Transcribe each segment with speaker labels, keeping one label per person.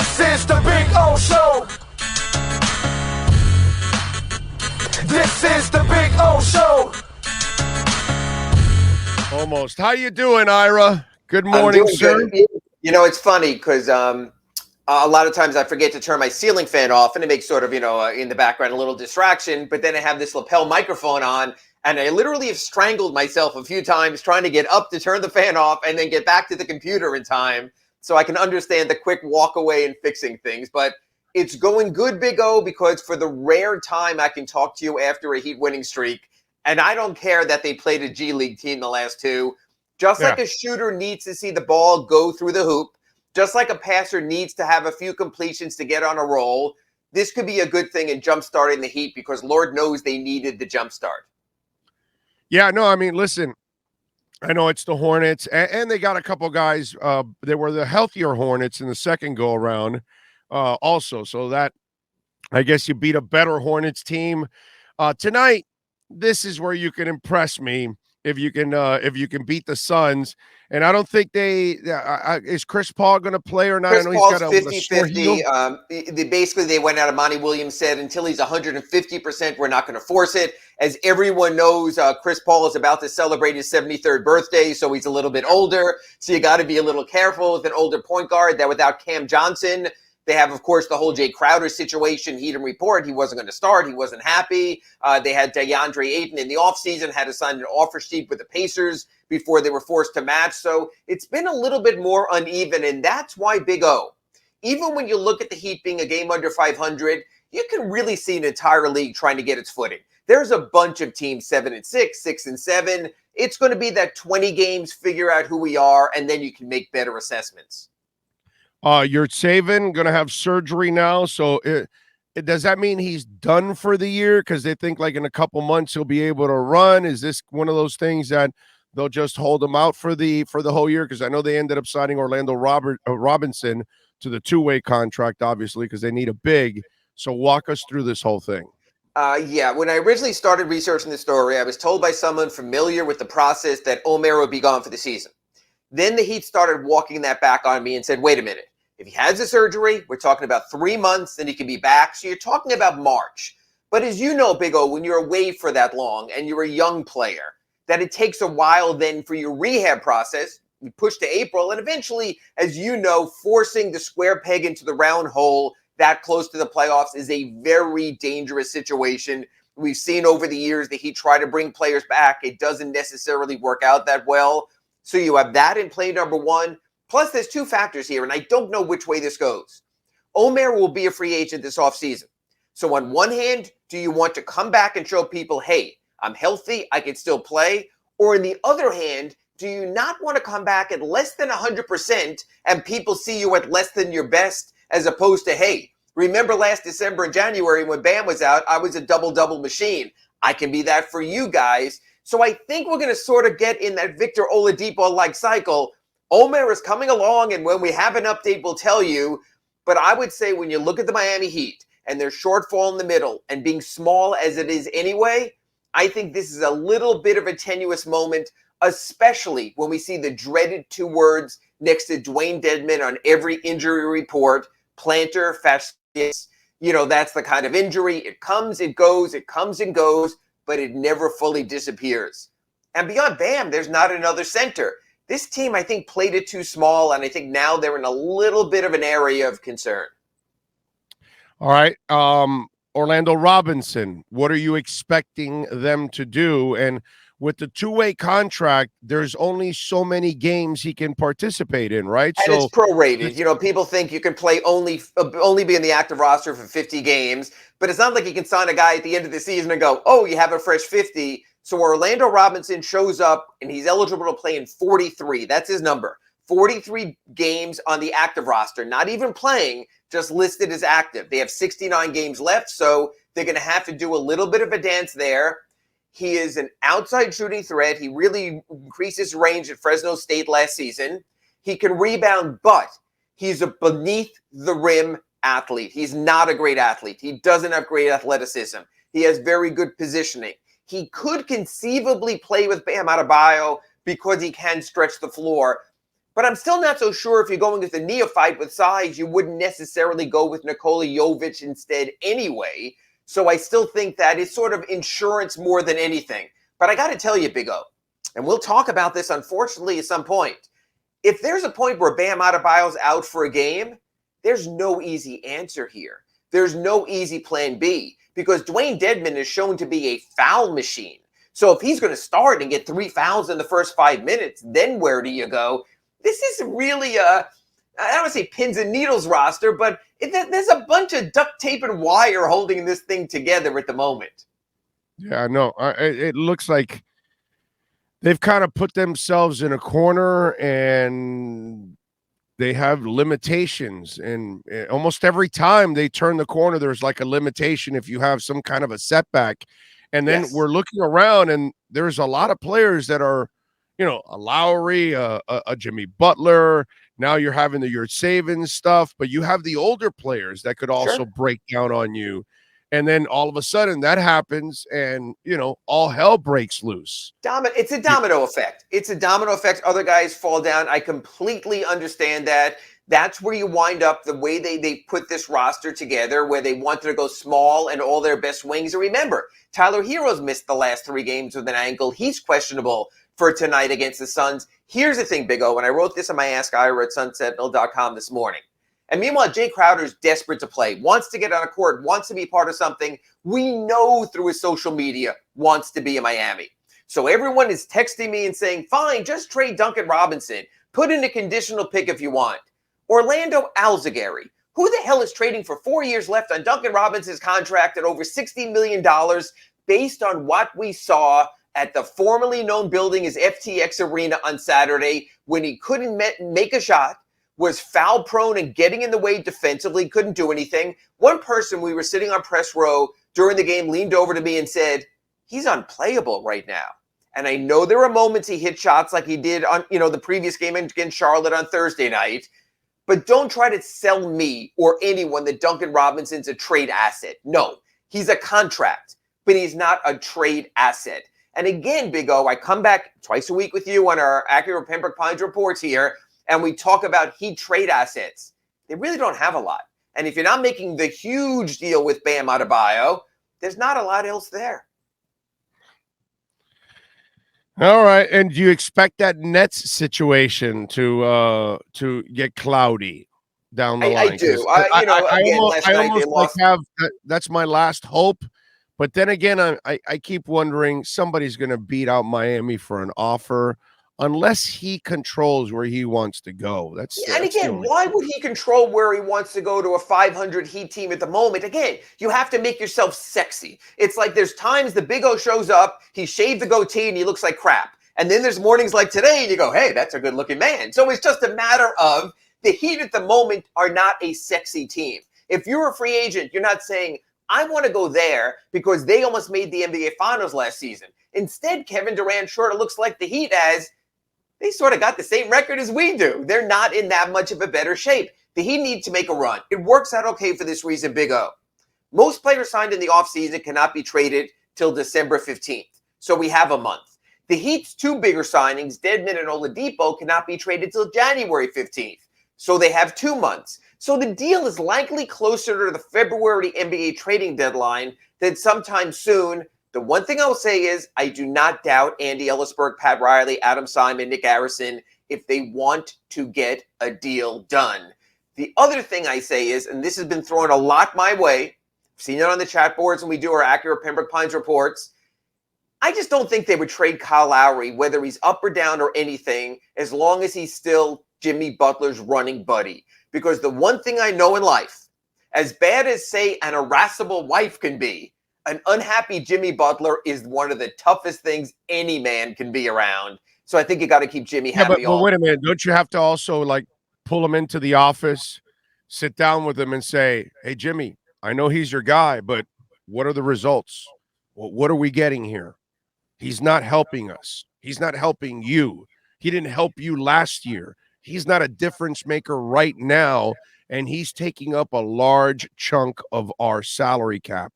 Speaker 1: This is the Big O Show. This is the Big O Show.
Speaker 2: Almost. How you doing, Ira? Good morning, sir.
Speaker 3: Good. You know, it's funny because a lot of times I forget to turn my ceiling fan off, and it makes sort of, in the background a little distraction. But then I have this lapel microphone on, and I literally have strangled myself a few times trying to get up to turn the fan off and then get back to the computer in time so I can understand the quick walk away and fixing things. But it's going good, Big O, because for the rare time I can talk to you after a Heat winning streak, and I don't care that they played a G League team the last two. Just like a shooter needs to see the ball go through the hoop, just like a passer needs to have a few completions to get on a roll, this could be a good thing in jump-starting the Heat because Lord knows they needed the jump start.
Speaker 2: Yeah, no, I mean, listen, I know it's the Hornets, and they got a couple guys. They were the healthier Hornets in the second go-around also. So that, I guess you beat a better Hornets team. Tonight, this is where you can impress me. If you can beat the Suns, and I don't think is Chris Paul going to play or not?
Speaker 3: Chris
Speaker 2: I know
Speaker 3: Paul's
Speaker 2: he's got
Speaker 3: 50-50. Basically, they went out. Monty Williams said until he's 150%, we're not going to force it. As everyone knows, Chris Paul is about to celebrate his 73rd birthday, so he's a little bit older. So you got to be a little careful with an older point guard. That without Cam Johnson. They have, of course, the whole Jay Crowder situation. He didn't report. He wasn't going to start. He wasn't happy. They had DeAndre Ayton in the offseason, had to sign an offer sheet with the Pacers before they were forced to match. So it's been a little bit more uneven, and that's why Big O, even when you look at the Heat being a game under 500, you can really see an entire league trying to get its footing. There's a bunch of teams, 7-6, 6-7. It's going to be that 20 games, figure out who we are, and then you can make better assessments.
Speaker 2: You're saving, going to have surgery now. So does that mean he's done for the year? Because they think like in a couple months he'll be able to run. Is this one of those things that they'll just hold him out for the whole year? Because I know they ended up signing Orlando Robinson to the two-way contract, obviously, because they need a big. So walk us through this whole thing.
Speaker 3: When I originally started researching the story, I was told by someone familiar with the process that Omer would be gone for the season. Then the Heat started walking that back on me and said, wait a minute. If he has the surgery, we're talking about 3 months, then he can be back. So you're talking about March. But as you know, Big O, when you're away for that long and you're a young player, that it takes a while then for your rehab process. You push to April, and eventually, as you know, forcing the square peg into the round hole that close to the playoffs is a very dangerous situation. We've seen over the years that he tried to bring players back. It doesn't necessarily work out that well. So you have that in play number one. Plus, there's two factors here, and I don't know which way this goes. Omer will be a free agent this offseason. So on one hand, do you want to come back and show people, hey, I'm healthy, I can still play? Or on the other hand, do you not want to come back at less than 100% and people see you at less than your best as opposed to, hey, remember last December and January when Bam was out, I was a double-double machine. I can be that for you guys. So I think we're going to sort of get in that Victor Oladipo-like cycle. Omer is coming along, and when we have an update, we'll tell you. But I would say when you look at the Miami Heat and their shortfall in the middle and being small as it is anyway, I think this is a little bit of a tenuous moment, especially when we see the dreaded two words next to Dwayne Dedmon on every injury report, plantar fasciitis. That's the kind of injury. It comes, it goes, it comes and goes, but it never fully disappears. And beyond Bam, there's not another center. This team, I think, played it too small, and I think now they're in a little bit of an area of concern.
Speaker 2: All right. Orlando Robinson, what are you expecting them to do? And with the two-way contract, there's only so many games he can participate in, right?
Speaker 3: And it's prorated. People think you can play only be in the active roster for 50 games, but it's not like you can sign a guy at the end of the season and go, oh, you have a fresh 50. So Orlando Robinson shows up, and he's eligible to play in 43. That's his number. 43 games on the active roster, not even playing, just listed as active. They have 69 games left, so they're going to have to do a little bit of a dance there. He is an outside shooting threat. He really increased his range at Fresno State last season. He can rebound, but he's a beneath-the-rim athlete. He's not a great athlete. He doesn't have great athleticism. He has very good positioning. He could conceivably play with Bam Adebayo because he can stretch the floor. But I'm still not so sure if you're going with a neophyte with size, you wouldn't necessarily go with Nikola Jovic instead anyway. So I still think that is sort of insurance more than anything. But I got to tell you, Big O, and we'll talk about this, unfortunately, at some point. If there's a point where Bam Adebayo's out for a game, there's no easy answer here. There's no easy plan B because Dwayne Dedmon is shown to be a foul machine. So if he's going to start and get 3 fouls in the first 5 minutes, then where do you go? This is really I don't want to say pins and needles roster, but there's a bunch of duct tape and wire holding this thing together at the moment.
Speaker 2: Yeah, no, it looks like they've kind of put themselves in a corner and they have limitations. And almost every time they turn the corner, there's like a limitation if you have some kind of a setback. And then we're looking around and there's a lot of players that are, a Lowry, a Jimmy Butler. Now you're having your savings stuff, but you have the older players that could also break down on you. And then all of a sudden that happens and, all hell breaks loose.
Speaker 3: It's a domino effect. It's a domino effect. Other guys fall down. I completely understand that. That's where you wind up the way they put this roster together, where they wanted to go small and all their best wings. And remember, Tyler Hero's missed the last 3 games with an ankle. He's questionable for tonight against the Suns. Here's the thing, Big O, and I wrote this on my Ask Ira at sunsentinel.com this morning. And meanwhile, Jay Crowder's desperate to play, wants to get on a court, wants to be part of something. We know through his social media, wants to be in Miami. So everyone is texting me and saying, fine, just trade Duncan Robinson. Put in a conditional pick if you want. Orlando Alzugaray. Who the hell is trading for 4 years left on Duncan Robinson's contract at over $60 million based on what we saw at the formerly known building as FTX Arena on Saturday when he couldn't make a shot, was foul prone and getting in the way defensively, couldn't do anything. One person, we were sitting on press row during the game, leaned over to me and said, he's unplayable right now. And I know there are moments he hit shots like he did on, the previous game against Charlotte on Thursday night. But don't try to sell me or anyone that Duncan Robinson's a trade asset. No, he's a contract, but he's not a trade asset. And again, Big O, I come back twice a week with you on our Acura Pembroke Pines reports here, and we talk about Heat trade assets. They really don't have a lot. And if you're not making the huge deal with Bam Adebayo, there's not a lot else there.
Speaker 2: All right, and do you expect that Nets situation to get cloudy down the line?
Speaker 3: I do. I
Speaker 2: almost have that's my last hope, but then again, I keep wondering somebody's going to beat out Miami for an offer unless he controls where he wants to go.
Speaker 3: Why would he control where he wants to go to a 500 Heat team at the moment? Again, you have to make yourself sexy. It's like there's times the Big O shows up, he shaved the goatee and he looks like crap. And then there's mornings like today and you go, hey, that's a good looking man. So it's just a matter of the Heat at the moment are not a sexy team. If you're a free agent, you're not saying, I want to go there because they almost made the NBA Finals last season. Instead, Kevin Durant sort of looks like the Heat as they sort of got the same record as we do. They're not in that much of a better shape. The Heat need to make a run. It works out okay for this reason, Big O. Most players signed in the offseason cannot be traded till December 15th. So we have a month. The Heat's 2 bigger signings, Dedmon and Oladipo, cannot be traded till January 15th. So they have 2 months. So the deal is likely closer to the February NBA trading deadline than sometime soon. The one thing I will say is I do not doubt Andy Ellisberg, Pat Riley, Adam Simon, Nick Harrison if they want to get a deal done. The other thing I say is, and this has been thrown a lot my way, I've seen it on the chat boards when we do our Acura Pembroke Pines reports, I just don't think they would trade Kyle Lowry, whether he's up or down or anything, as long as he's still Jimmy Butler's running buddy. Because the one thing I know in life, as bad as, say, an irascible wife can be, an unhappy Jimmy Butler is one of the toughest things any man can be around. So I think you got to keep Jimmy happy.
Speaker 2: But wait a minute. Don't you have to also pull him into the office, sit down with him and say, hey, Jimmy, I know he's your guy, but what are the results? What are we getting here? He's not helping us. He's not helping you. He didn't help you last year. He's not a difference maker right now, and he's taking up a large chunk of our salary cap.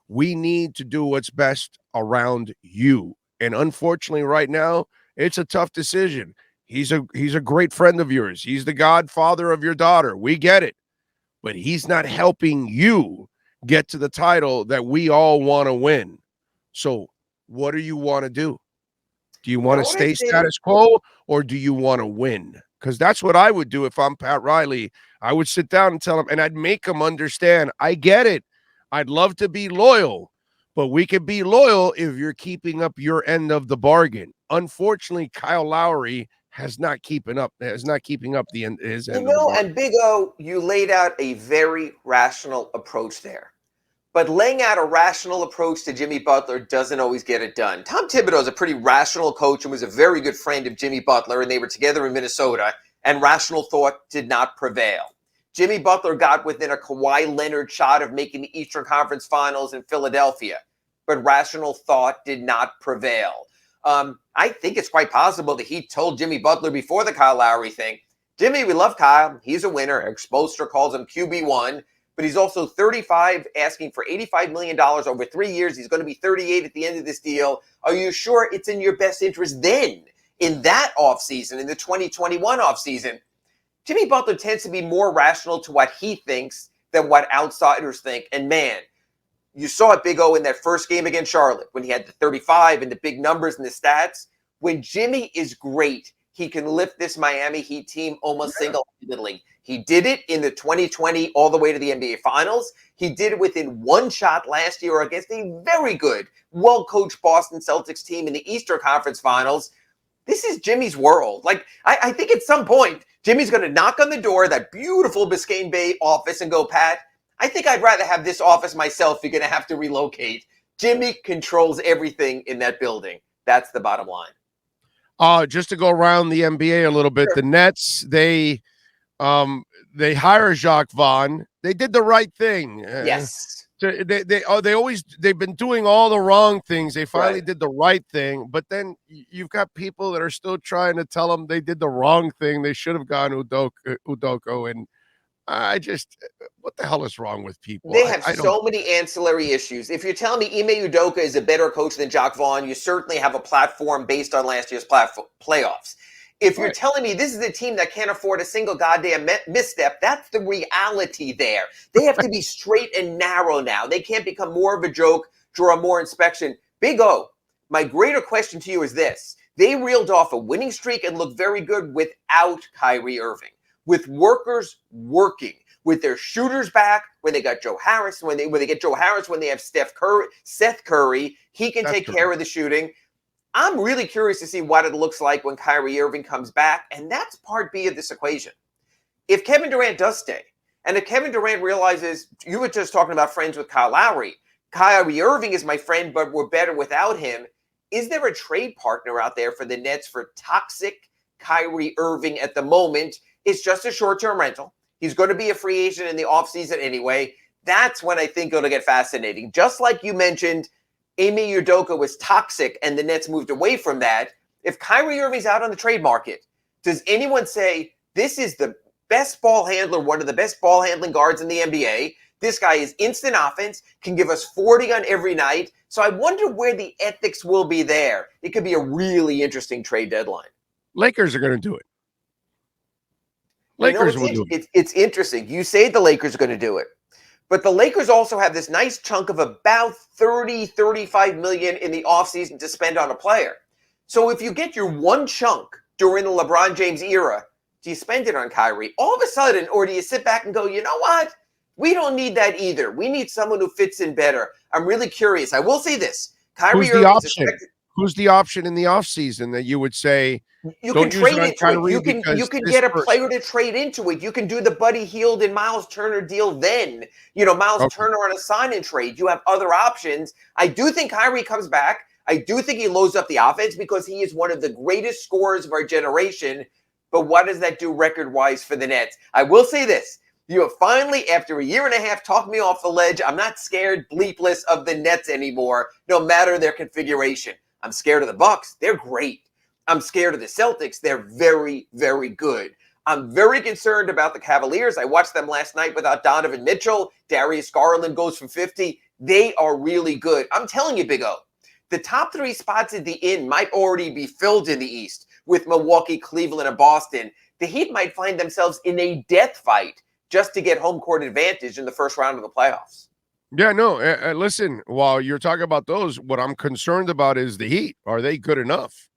Speaker 2: We need to do what's best around you. And unfortunately, right now, it's a tough decision. He's a great friend of yours. He's the godfather of your daughter. We get it. But he's not helping you get to the title that we all want to win. So what do you want to do? Do you want to stay status quo or do you want to win? Because that's what I would do if I'm Pat Riley. I would sit down and tell him, and I'd make him understand, I get it. I'd love to be loyal, but we can be loyal if you're keeping up your end of the bargain. Unfortunately, Kyle Lowry is not keeping up his end of the bargain.
Speaker 3: And Big O, you laid out a very rational approach there. But laying out a rational approach to Jimmy Butler doesn't always get it done. Tom Thibodeau is a pretty rational coach and was a very good friend of Jimmy Butler, and they were together in Minnesota, and rational thought did not prevail. Jimmy Butler got within a Kawhi Leonard shot of making the Eastern Conference Finals in Philadelphia, but rational thought did not prevail. I think it's quite possible that he told Jimmy Butler before the Kyle Lowry thing, Jimmy, we love Kyle. He's a winner. Eric Spoelstra calls him QB1. But he's also 35, asking for $85 million over 3 years. He's going to be 38 at the end of this deal. Are you sure it's in your best interest then, in that offseason, in the 2021 offseason? Jimmy Butler tends to be more rational to what he thinks than what outsiders think. And man, you saw it, Big O, in that first game against Charlotte when he had the 35 and the big numbers and the stats. When Jimmy is great, he can lift this Miami Heat team almost single-handedly. He did it in the 2020 all the way to the NBA Finals. He did it within one shot last year against a very good, well-coached Boston Celtics team in the Eastern Conference Finals. This is Jimmy's world. Like, I think at some point, Jimmy's going to knock on the door of that beautiful Biscayne Bay office and go, Pat, I think I'd rather have this office myself. You're going to have to relocate. Jimmy controls everything in that building. That's the bottom line.
Speaker 2: Just to go around the NBA a little bit,
Speaker 3: Sure.
Speaker 2: The Nets, they hire Jacques Vaughn. They did the right thing.
Speaker 3: Yes.
Speaker 2: They've been doing all the wrong things. They finally
Speaker 3: Right.
Speaker 2: did the right thing, but then you've got people that are still trying to tell them they did the wrong thing. They should have gone Udoka, and I just, what the hell is wrong with people?
Speaker 3: They have so many ancillary issues. If you're telling me Ime Udoka is a better coach than Jacques Vaughn, you certainly have a platform based on last year's playoffs. If you're telling me this is a team that can't afford a single goddamn misstep, that's the reality there. They have to be straight and narrow now. They can't become more of a joke, draw more inspection. Big O, my greater question to you is this. They reeled off a winning streak and looked very good without Kyrie Irving, with workers working, with their shooters back, when they got Joe Harris, when they get Joe Harris, when they have Seth Curry, he can take care of the shooting. I'm really curious to see what it looks like when Kyrie Irving comes back, and that's part B of this equation. If Kevin Durant does stay, and if Kevin Durant realizes, you were just talking about friends with Kyle Lowry, Kyrie Irving is my friend, but we're better without him, is there a trade partner out there for the Nets for toxic Kyrie Irving at the moment? It's just a short-term rental. He's going to be a free agent in the offseason anyway. That's when I think it'll get fascinating. Just like you mentioned, Ime Udoka was toxic and the Nets moved away from that. If Kyrie Irving's out on the trade market, does anyone say this is the best ball handler, one of the best ball handling guards in the NBA? This guy is instant offense, can give us 40 on every night. So I wonder where the ethics will be there. It could be a really interesting trade deadline.
Speaker 2: Lakers are going to do it. Lakers will do it.
Speaker 3: It's interesting. You say the Lakers are going to do it. But the Lakers also have this nice chunk of about 35 million in the offseason to spend on a player. So if you get your one chunk during the LeBron James era, do you spend it on Kyrie all of a sudden, or do you sit back and go, you know what? We don't need that either. We need someone who fits in better. I'm really curious. I will say this.
Speaker 2: Who's the option? Who's the option in the offseason that you would say,
Speaker 3: you can trade into it. You can get a player to trade into it. You can do the Buddy Hield and Miles Turner deal then. Miles Turner on a sign and trade. You have other options. I do think Kyrie comes back. I do think he loads up the offense because he is one of the greatest scorers of our generation. But what does that do record-wise for the Nets? I will say this. You have finally, after a year and a half, talked me off the ledge. I'm not scared bleepless of the Nets anymore, no matter their configuration. I'm scared of the Bucks. They're great. I'm scared of the Celtics. They're very, very good. I'm very concerned about the Cavaliers. I watched them last night without Donovan Mitchell. Darius Garland goes for 50. They are really good. I'm telling you, Big O, the top three spots at the end might already be filled in the East with Milwaukee, Cleveland, and Boston, the Heat might find themselves in a death fight just to get home court advantage in the first round of the playoffs.
Speaker 2: Yeah, no, listen, while you're talking about those, what I'm concerned about is the Heat. Are they good enough?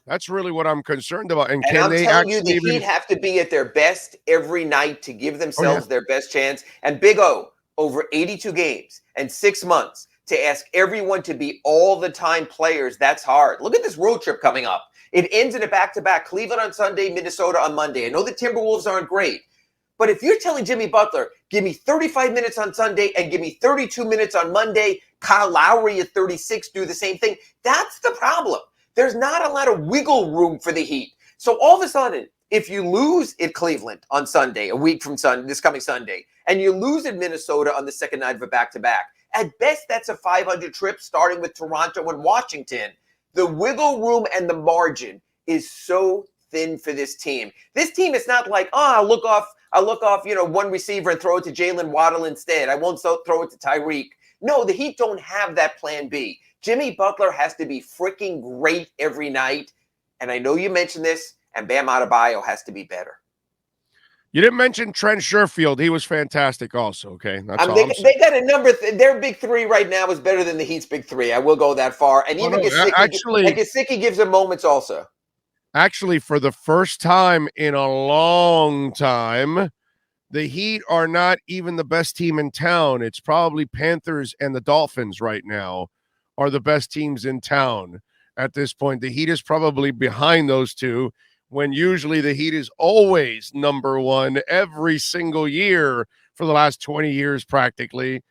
Speaker 2: That's really what I'm concerned about. And
Speaker 3: And
Speaker 2: can
Speaker 3: I'm
Speaker 2: they
Speaker 3: telling you,
Speaker 2: actually
Speaker 3: the
Speaker 2: even
Speaker 3: Heat have to be at their best every night to give
Speaker 2: Oh, yeah.
Speaker 3: themselves their best chance. And Big O, over 82 games and 6 months, to ask everyone to be all-the-time players, that's hard. Look at this road trip coming up. It ends in a back-to-back, Cleveland on Sunday, Minnesota on Monday. I know the Timberwolves aren't great, but if you're telling Jimmy Butler, give me 35 minutes on Sunday and give me 32 minutes on Monday, Kyle Lowry at 36, do the same thing, that's the problem. There's not a lot of wiggle room for the Heat. So all of a sudden, if you lose at Cleveland on Sunday, a week from this coming Sunday, and you lose at Minnesota on the second night of a back-to-back, at best, that's a 500 trip starting with Toronto and Washington. The wiggle room and the margin is so thin for this team. This team is not like, I'll look off, one receiver and throw it to Jalen Waddle instead. I won't throw it to Tyreek. No, the Heat don't have that plan B. Jimmy Butler has to be freaking great every night. And I know you mentioned this, and Bam Adebayo has to be better.
Speaker 2: You didn't mention Trent Sherfield. He was fantastic also, okay? That's all I'm saying.
Speaker 3: They got a number. Their big three right now is better than the Heat's big three. I will go that far. And even Gesicki gives them moments also.
Speaker 2: Actually, for the first time in a long time, the Heat are not even the best team in town. It's probably Panthers and the Dolphins right now are the best teams in town at this point. The Heat is probably behind those two, when usually the Heat is always number one every single year for the last 20 years practically.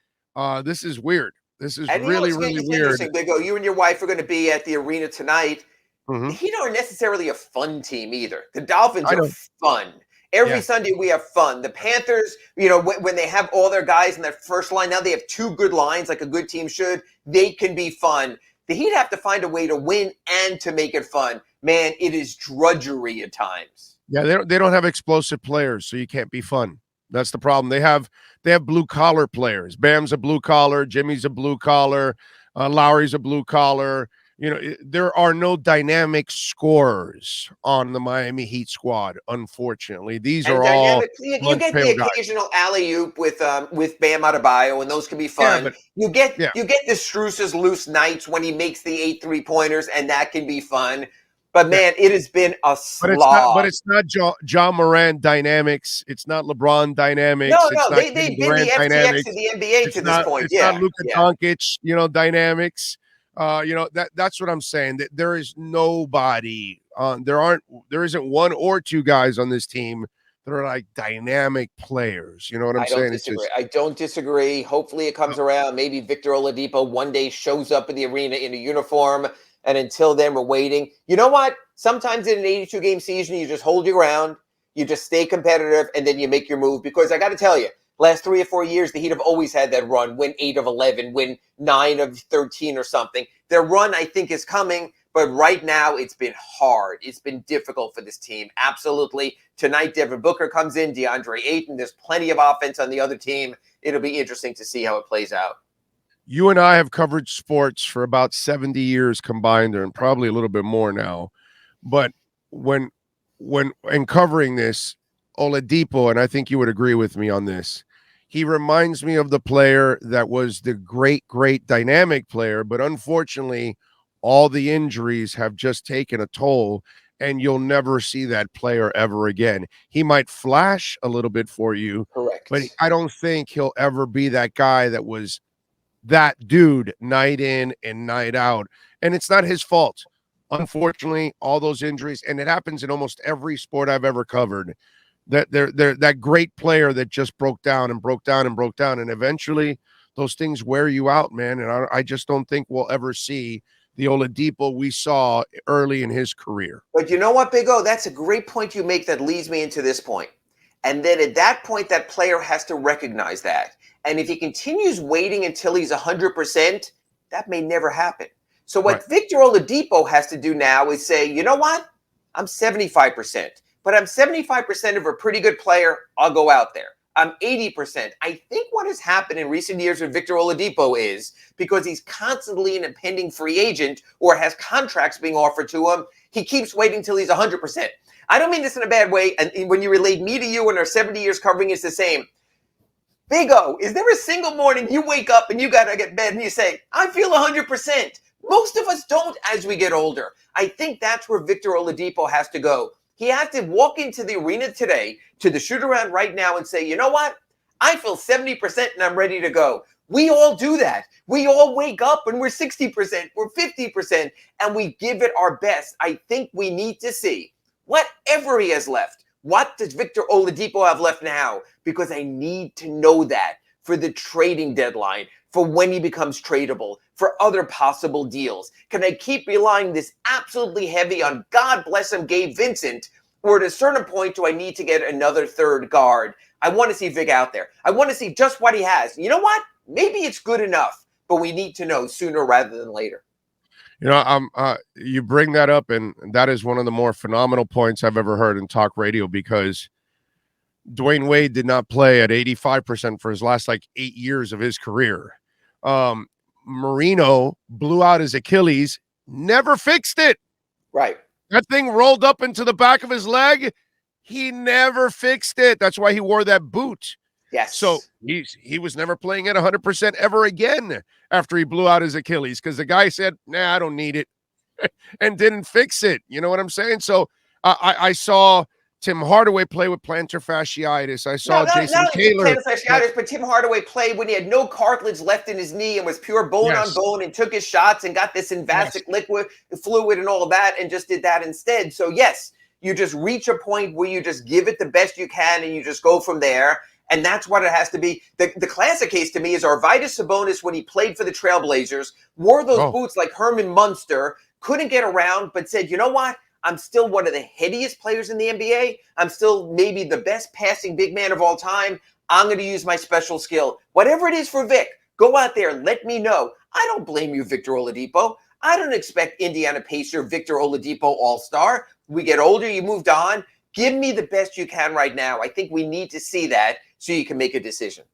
Speaker 2: This is weird. This is really weird.
Speaker 3: Big O, you and your wife are going to be at the arena tonight.
Speaker 2: Mm-hmm.
Speaker 3: The Heat aren't necessarily a fun team either. The Dolphins are fun. Every Sunday we have fun. The Panthers, when they have all their guys in that first line, now they have two good lines like a good team should. They can be fun. The Heat have to find a way to win and to make it fun. Man, it is drudgery at times.
Speaker 2: Yeah, they don't have explosive players, so you can't be fun. That's the problem. They have blue collar players. Bam's a blue collar. Jimmy's a blue collar. Lowry's a blue collar. There are no dynamic scorers on the Miami Heat squad. Unfortunately, these are all
Speaker 3: you get the occasional alley-oop with Bam Adebayo, and those can be fun. You get the Strus's loose nights when he makes the 8 3-pointers, and that can be fun. But man, it has been a slog.
Speaker 2: But it's not John Morant dynamics. It's not LeBron dynamics.
Speaker 3: No, they've been the FTX of the NBA to this point.
Speaker 2: It's not Luka Doncic, dynamics. That's what I'm saying. That there is nobody there isn't one or two guys on this team that are like dynamic players. You know what I'm saying?
Speaker 3: I don't disagree. Hopefully it comes around. Maybe Victor Oladipo one day shows up in the arena in a uniform. And until then, we're waiting. You know what? Sometimes in an 82-game season, you just hold your ground. You just stay competitive, and then you make your move. Because I got to tell you, last 3 or 4 years, the Heat have always had that run, win 8 of 11, win 9 of 13 or something. Their run, I think, is coming. But right now, it's been hard. It's been difficult for this team. Absolutely. Tonight, Devin Booker comes in, DeAndre Ayton. There's plenty of offense on the other team. It'll be interesting to see how it plays out.
Speaker 2: You and I have covered sports for about 70 years combined, and probably a little bit more now. But when covering this, Oladipo, and I think you would agree with me on this, he reminds me of the player that was the great dynamic player, but unfortunately, all the injuries have just taken a toll, and you'll never see that player ever again. He might flash a little bit for you,
Speaker 3: correct,
Speaker 2: but I don't think he'll ever be that guy that was that dude night in and night out. And it's not his fault. Unfortunately, all those injuries, and it happens in almost every sport I've ever covered, that they're that great player that just broke down, and eventually those things wear you out, man. And I just don't think we'll ever see the Oladipo we saw early in his career.
Speaker 3: But you know what, Big O? That's a great point you make that leads me into this point. And then at that point, that player has to recognize that. And if he continues waiting until he's 100%, that may never happen. So what Victor Oladipo has to do now is say, you know what? I'm 75%, but I'm 75% of a pretty good player. I'll go out there. I'm 80%. I think what has happened in recent years with Victor Oladipo is because he's constantly an impending free agent or has contracts being offered to him, He keeps waiting till he's 100%. I don't mean this in a bad way. And when you relate me to you and our 70 years covering, it's the same. Big O, is there a single morning you wake up and you got to get bed and you say, I feel 100%? Most of us don't as we get older. I think that's where Victor Oladipo has to go. He has to walk into the arena today, to the shoot-around right now and say, you know what? I feel 70% and I'm ready to go. We all do that. We all wake up and we're 60%, we're 50%, and we give it our best. I think we need to see whatever he has left. What does Victor Oladipo have left now? Because I need to know that for the trading deadline, for when he becomes tradable, for other possible deals. Can I keep relying this absolutely heavy on, God bless him, Gabe Vincent, or at a certain point do I need to get another third guard? I want to see Vic out there. I want to see just what he has. You know what? Maybe it's good enough, but we need to know sooner rather than later.
Speaker 2: You know, you bring that up, and that is one of the more phenomenal points I've ever heard in talk radio, because Dwayne Wade did not play at 85% for his last 8 years of his career. Marino blew out his Achilles, never fixed it.
Speaker 3: Right.
Speaker 2: That thing rolled up into the back of his leg. He never fixed it. That's why he wore that boot.
Speaker 3: Yes.
Speaker 2: So he was never playing at 100% ever again after he blew out his Achilles, because the guy said, nah, I don't need it, and didn't fix it. You know what I'm saying? So I saw Tim Hardaway play with plantar fasciitis. I saw Jason Taylor.
Speaker 3: Plantar fasciitis, but Tim Hardaway played when he had no cartilage left in his knee and was pure bone on bone and took his shots and got this invasive liquid fluid and all of that and just did that instead. So yes, you just reach a point where you just give it the best you can and you just go from there. And that's what it has to be. The classic case to me is Arvydas Sabonis when he played for the Trailblazers, wore those boots like Herman Munster, couldn't get around, but said, you know what? I'm still one of the headiest players in the NBA. I'm still maybe the best passing big man of all time. I'm going to use my special skill. Whatever it is for Vic, go out there and let me know. I don't blame you, Victor Oladipo. I don't expect Indiana Pacer Victor Oladipo all-star. We get older, you moved on. Give me the best you can right now. I think we need to see that so you can make a decision.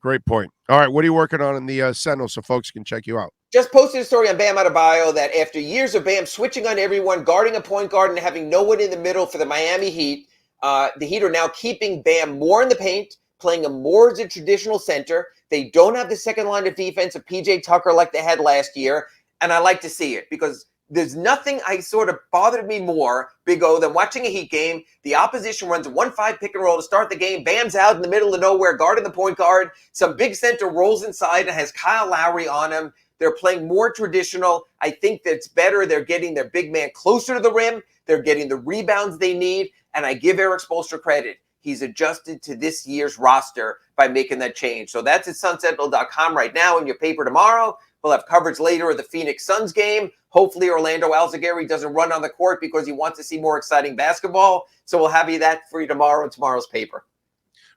Speaker 2: Great point. All right, what are you working on in the Sentinel so folks can check you out?
Speaker 3: Just posted a story on Bam Adebayo that after years of Bam switching on everyone, guarding a point guard, and having no one in the middle for the Miami Heat, the Heat are now keeping Bam more in the paint, playing him more as a traditional center. They don't have the second line of defense of P.J. Tucker like they had last year, and I like to see it because there's nothing I sort of bothered me more, Big O, than watching a Heat game. The opposition runs a 1-5 pick and roll to start the game. Bam's out in the middle of nowhere, guarding the point guard. Some big center rolls inside and has Kyle Lowry on him. They're playing more traditional. I think that's better. They're getting their big man closer to the rim. They're getting the rebounds they need. And I give Eric Spoelstra credit. He's adjusted to this year's roster by making that change. So that's at sunsentinel.com right now in your paper tomorrow. We'll have coverage later of the Phoenix Suns game. Hopefully Orlando Alzugaray doesn't run on the court because he wants to see more exciting basketball. So we'll have that for you tomorrow in tomorrow's paper.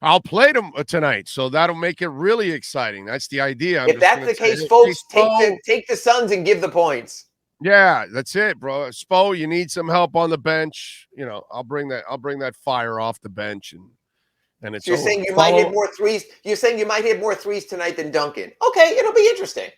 Speaker 2: I'll play them tonight, so that'll make it really exciting. That's the idea.
Speaker 3: If that's the case, folks, take the Suns and give the points.
Speaker 2: Yeah, that's it, bro. Spo, you need some help on the bench. You know, I'll bring that fire off the bench, and it's.
Speaker 3: So you're saying you might hit more threes. You're saying you might hit more threes tonight than Duncan. Okay, it'll be interesting.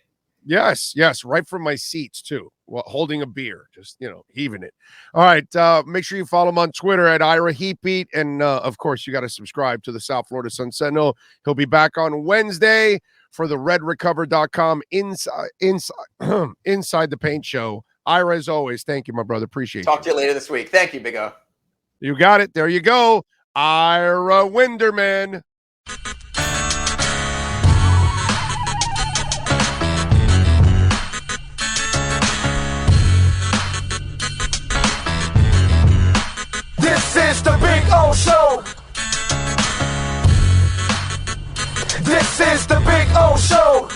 Speaker 2: Yes, right from my seats too. Well, holding a beer, just heaving it. All right, make sure you follow him on Twitter at Ira Heatbeat, and of course, you got to subscribe to the South Florida Sun Sentinel. He'll be back on Wednesday for the RedRecover.com inside the paint show. Ira, as always, thank you, my brother. Appreciate it.
Speaker 3: Talk to you later this week. Thank you, Big O.
Speaker 2: You got it. There you go, Ira Winderman.
Speaker 1: This is the Big O Show. This is the Big O Show.